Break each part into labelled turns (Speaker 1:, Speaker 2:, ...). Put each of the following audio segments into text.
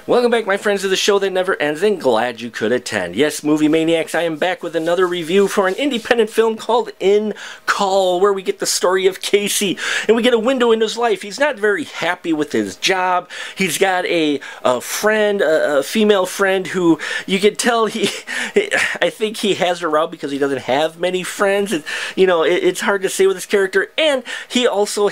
Speaker 1: Welcome back, my friends, to the show that never ends, and glad you could attend. Yes, Movie Maniacs, I am back with another review for an independent film called InCall, where we get the story of Casey, and we get a window into his life. He's not very happy with his job. He's got a friend, a female friend, who you can tell I think he has her out because he doesn't have many friends. It's hard to say with his character, and he also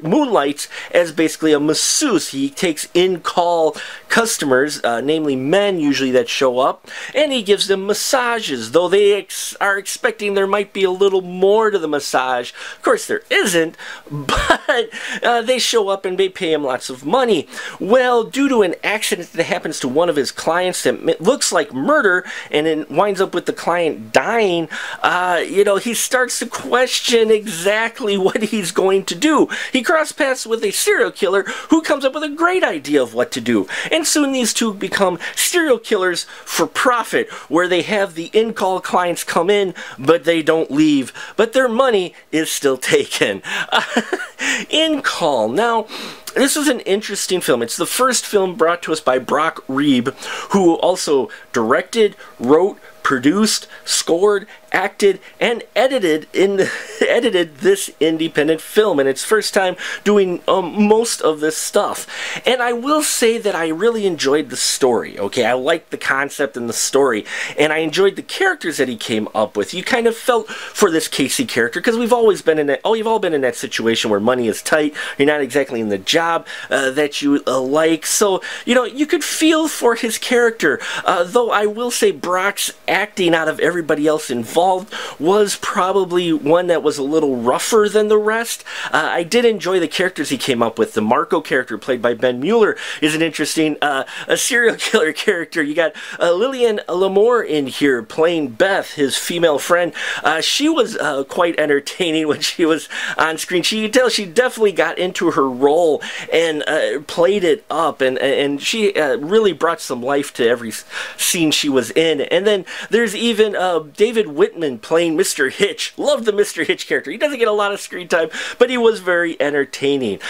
Speaker 1: moonlights as basically a masseuse. He takes in-call customers, namely men usually, that show up, and he gives them massages, though they are expecting there might be a little more to the massage. Of course there isn't, but they show up and they pay him lots of money. Well, due to an accident that happens to one of his clients that looks like murder, and it winds up with the client dying, he starts to question exactly what he's going to do. He cross paths with a serial killer who comes up with a great idea of what to do. And soon these two become serial killers for profit, where they have the in-call clients come in, but they don't leave. But their money is still taken. In-call. Now, this is an interesting film. It's the first film brought to us by Riebe, who also directed, wrote, produced, scored, acted, and edited this independent film, and it's first time doing most of this stuff. And I will say that I really enjoyed the story. Okay, I liked the concept and the story, and I enjoyed the characters that he came up with. You kind of felt for this Casey character, because we've always been in that. Oh, you've all been in that situation where money is tight. You're not exactly in the job that you like, so you could feel for his character. Though I will say Brock's acting out of everybody else involved was probably one that was a little rougher than the rest. I did enjoy the characters he came up with. The Marco character, played by Ben Mueller, is an interesting a serial killer character. You got Lillian Lamore in here playing Beth, his female friend. She was quite entertaining when she was on screen. You could tell she definitely got into her role and played it up, and she really brought some life to every scene she was in. And then there's even David Whitman playing Mr. Hitch. Love the Mr. Hitch character. He doesn't get a lot of screen time, but he was very entertaining.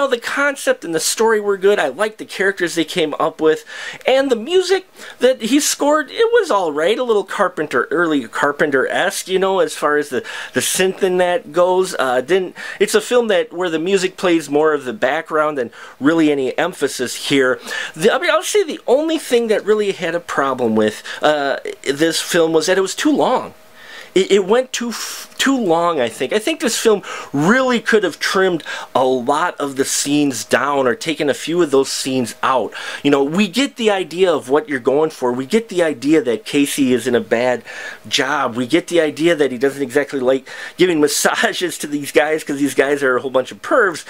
Speaker 1: The concept and the story were good. I liked the characters they came up with, and the music that he scored, it was alright. A little early Carpenter-esque, as far as the synth in that goes. It's a film where the music plays more of the background than really any emphasis here. I'll say the only thing that really had a problem with this film was that it was too long. It went too long, I think. I think this film really could have trimmed a lot of the scenes down, or taken a few of those scenes out. We get the idea of what you're going for. We get the idea that Casey is in a bad job. We get the idea that he doesn't exactly like giving massages to these guys, because these guys are a whole bunch of pervs.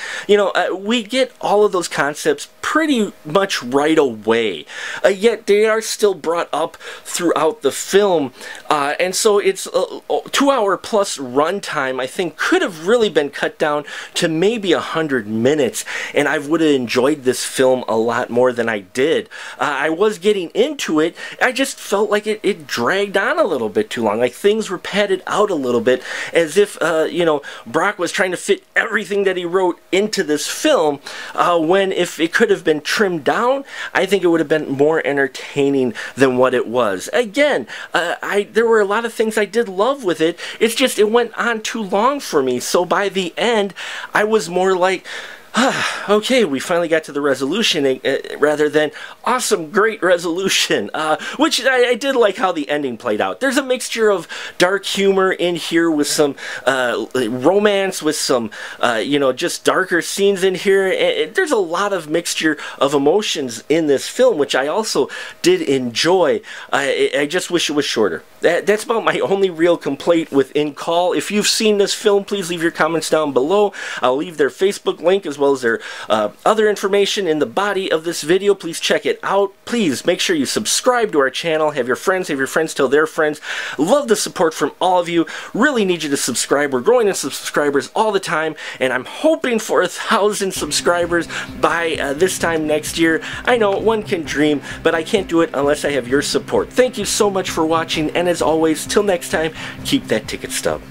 Speaker 1: We get all of those concepts pretty much right away. Yet they are still brought up throughout the film, and so it's 2 hour plus runtime, I think, could have really been cut down to maybe 100 minutes, and I would have enjoyed this film a lot more than I did. I was getting into it. I just felt like it dragged on a little bit too long. Like things were padded out a little bit, as if Brock was trying to fit everything that he wrote into this film, when if it could have been trimmed down, I think it would have been more entertaining than what it was. Again, there were a lot of things I did love with it. It's just it went on too long for me. So by the end, I was more like, okay, we finally got to the resolution, rather than awesome, great resolution, which I did like how the ending played out. There's a mixture of dark humor in here with some romance, with some, just darker scenes in here. There's a lot of mixture of emotions in this film, which I also did enjoy. I just wish it was shorter. That's about my only real complaint with InCall. If you've seen this film, please leave your comments down below. I'll leave their Facebook link as well as their other information in the body of this video. Please check it out. Please make sure you subscribe to our channel. Have your friends tell their friends. Love the support from all of you. Really need you to subscribe. We're growing in subscribers all the time, and I'm hoping for 1,000 subscribers by this time next year. I know one can dream, but I can't do it unless I have your support. Thank you so much for watching, and as always, till next time, keep that ticket stub.